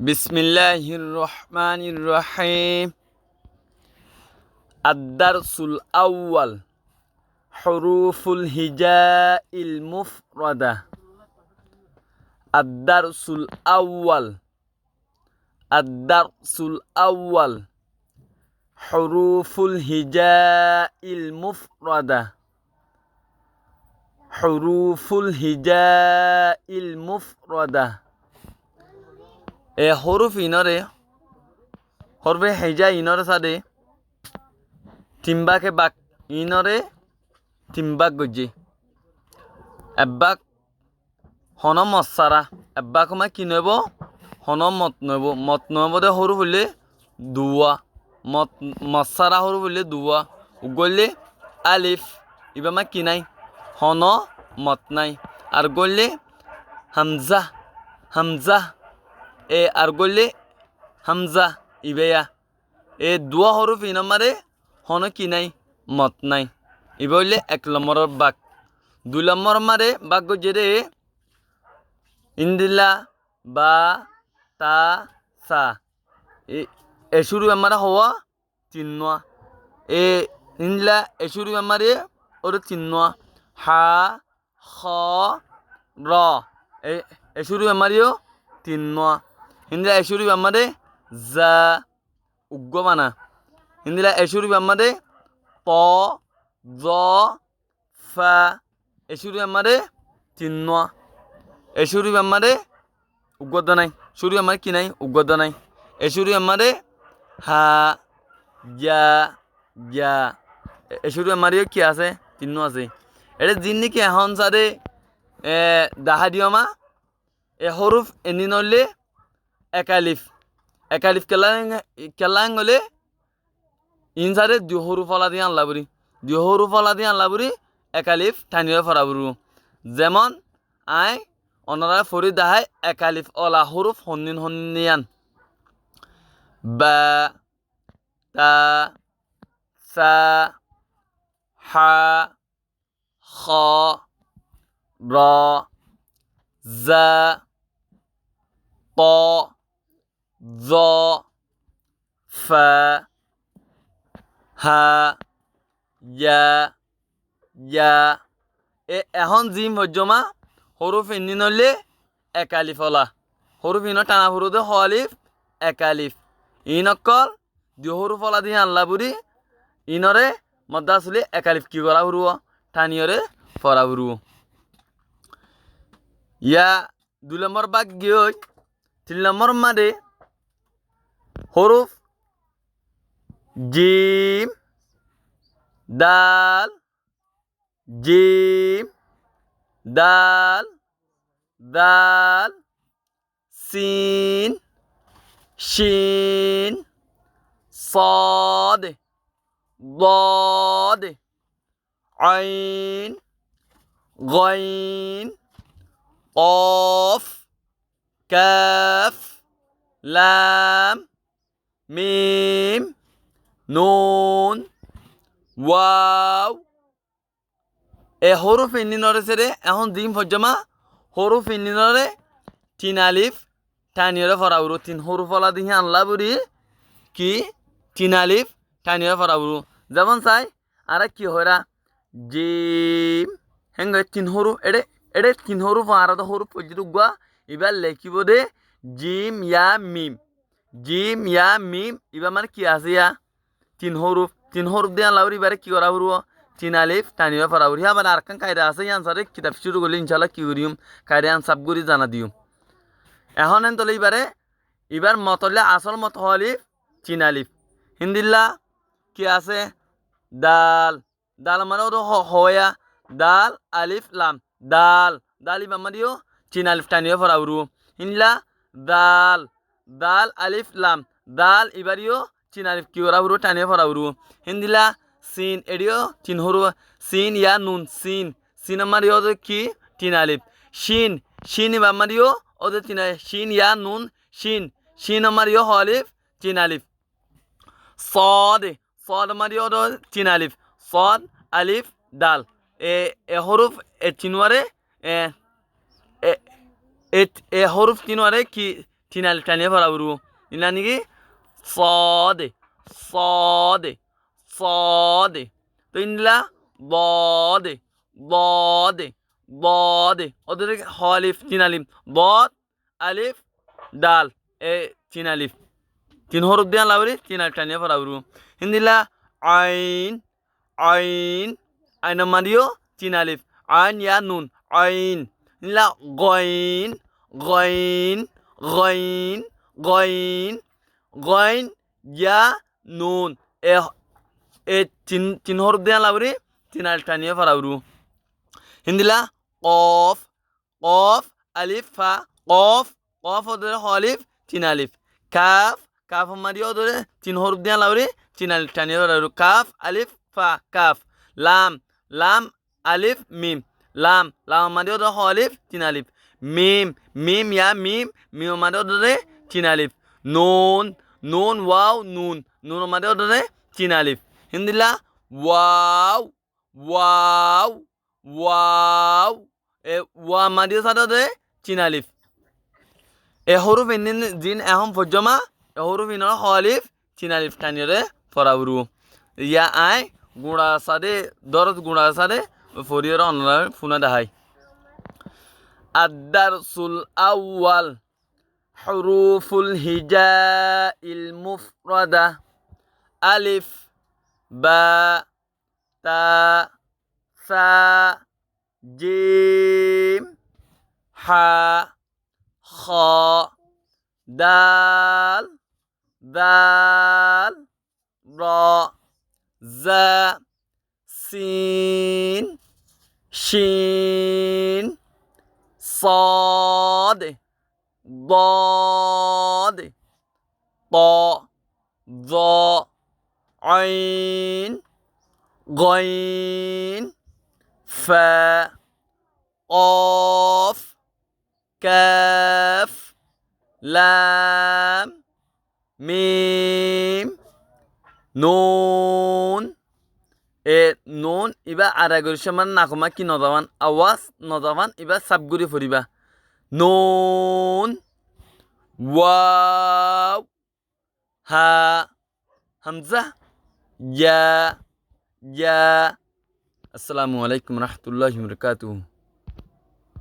বিসমিল্লাহির রহমানির রহিম। আদ-দারসুল আউয়াল হুরুফুল হিজাইল মুফরাদা। আদ-দারসুল আউয়াল আদ-দারসুল আউয়াল হুরুফুল হিজাইল মুফরাদা। হুরুফুল হিজাইল মুফরাদা। হরুফ ইনরে হরফে হেজা ইনরে সাদে তিনবাকে বাক ইনরে তিনবাক গজ্জে এব্বাক হন মৎসারা এব্বাক মা কি নব হন মত নব দে হরুফ হইলে দুয়া মৎসারা হরুফ হইলে দুয়া গলে আলিফ ইবা মা কি নাই হন মত নাই আর গলে হামজা হামজা আর গলে হামজা ইবেয়া দুয়া হরুফ ইনমারে হন কি নাই মত নাই ইবে হইলে 1 নম্বরের বাক। 2 নম্বর মারে বাক গজেরে ইন্দিলা বা তা সা শুরু আমারা হওয়া 3 নোয়া ইন্দিলা শুরু আমারে ওর 3 নোয়া হা খ র শুরু আমারিও 3 নোয়া ইন্দিলা শুরু আমারে যা উগ্গবানা ইন্দিলা শুরু আমারে প জ ফা শুরু আমারে 3 নোয়া শুরু আমারে উগ্গদ নাই শুরু আমার কি নাই উগ্গদ নাই শুরু আমারে হা যা যা শুরু আমারিও কি আছে 3 নো আছে এটা জিন্নি কি এখন সাদে দাহা দিয়মা হরুফ এনি নলে একালিফ কেলাং হলে ইনসারে 2 হরুফ ফলা দিয়ে আনলা বুড়ি 2 হরুফ ফলা দিয়ে আনলা বুড়ি একালিফ ঠানিয়ে ফরা বুড়ু যেমন আই অনারা ফরি দাহাই একালিফ অলা হরুফ হন্নিয়ান বা তা সা হা খ র যা প জ ফা হা ইয়া এখন জিম হজমা হরুফ ইন্নি নলে একালিফ অলা হরুফ ইন টানা ফুরুদে হলিফ একালিফ ইনকল 2 হরুফ অলা দিয়ে আনলা বুড়ি ইনরে মদ্দা আসলে একালিফ কি করা ফুরু টানিয়রে ফরা ফুরু ইয়া 2 নম্বর বাক গিয়ে 3 নম্বর মাদে হরুফ জিম দাল জিম দাল দাল সিন শিন صاد ضاد عين غين قاف كاف لام মিম নুন ওয়াও হরুফ ইন্নিনরে সেরে এখন জিম ফজমা হরুফ ইন্নিনরে 3 আলিফ টানিয়রে ফরাউরু 3 হরুফ ফলা দিয়ে আনলা বুড়ি কি 3 আলিফ টানিয়রে ফরাউরু যেমন চাই আর কি হয়রা জিম হেঙ্গ 3 হরুফ এড়ে 3 হরুফ আর হরুফ পর্যন্ত গুয়া এবার লেখিব দে জিম ইয়া মিম জিম ইয়া মিম এবার মানে কি আছে ইয়া 3 হরুফ দিয়ে আনলা বুড়ি এবারে কি করা বুড়ো 3 আলিফ টানিয়ে ফরাউরি আবার আর কান কায়দা আছে আনসারে কিতাব শুরু করলে ইনশাল্লাহ কি করিম কায়দা আনসাব করি জানা দিও এখন তলে এবার মতলে আসল মত হলিফ 3 আলিফ হিন্দিল্লা কি আছে দাল দাল মানে ওর হয়া দাল আলিফ লাম দাল দাল ইবাম দিও 3 আলিফ টানিয়ে ফরাউরু হিন্দিল্লা দাল দাল আলিফ লাম দাল ইবারিও 3 আলিফ কি ওরাউরু টানিয়ে ফরাউরু হিন্দিল্লা সিন এডিও 3 হরু সিন ইয়া নুন সিন আমারিও কি 3 আলিফ শিন ইবা আমারিও ওদের 3 শিন ইয়া নুন শিন আমারিও হলিফ 3 আলিফ صاد আমারিও 3 আলিফ صاد আলিফ দাল হরুফ তিনওয়ারে হরুফ তিনওয়ারে কি তিন আলিফ টানিয়ে পড়াবো ইলা নাকি صاد صاد صاد তো ইনলা ضاد ضاد ضاد ওদের আলিফ তিন আলিফ ضاد আলিফ ডাল এ তিন আলিফ তিন হরফ দিয়ে লাউরি তিন আলিফ টানিয়ে পড়াবো হিন্দিলা আইন আইন আইন মারিও তিন আলিফ আইন ইয়া নুন আইন হিন্দিলা গইন গইন গইন গইন গইন ইয়া নুন এ এ তিন হরফ দিয়ে লাউরি তিন আলিফ টানিয়ে পড়াবো হিন্দিলা কফ কফ আলিফ ফা কফ কফ ওদের আলিফ তিন আলিফ কাফ কাফ মারিও ওদের তিন হরফ দিয়ে লাউরি তিন আলিফ টানিয়ে পড়াবো কাফ আলিফ ফা কাফ লাম লাম আলিফ মিম লাম লাম মারিও ওদের আলিফ তিন আলিফ মিম মিম ইয়া মিম মিম মারিও ওদের তিন আলিফ নুন নুন ওয়াও নুন নুন মারিও ওদের তিন আলিফ হিন্দিলা ওয়াও ওয়াও ওয়াও এ ওয়া মারিও সাথে ওদের তিন আলিফ এ হরফ ইন জিন এখন ফজমা এ হরফ ইনর আলিফ তিন আলিফ টানিয়ে পড়াবো ইয়া আই গুঁড়া সাদে দরদ গুঁড়া সাদে ফরিয়র অনলাইন ফোনা দেখাই আদ-দারসুল আউয়াল হুরুফুল হিজাইল মুফরাদা আলিফ বা তা সা জিম হা খ দাল দাল র জা সিন শিন صاد ضاد ط ظ عين غين فاء قاف كاف لام ميم نون এ নুন ইবা আড়াইগরি সমান নাকমা কি নদাবান আওয়াজ নদাবান ইবা সাবগুড়ি ফুরিবা নুন ওয়াও হা হামজা ইয়া ইয়া আসসালামু আলাইকুম রহমতুল্লাহি ওয়া বারাকাতুহু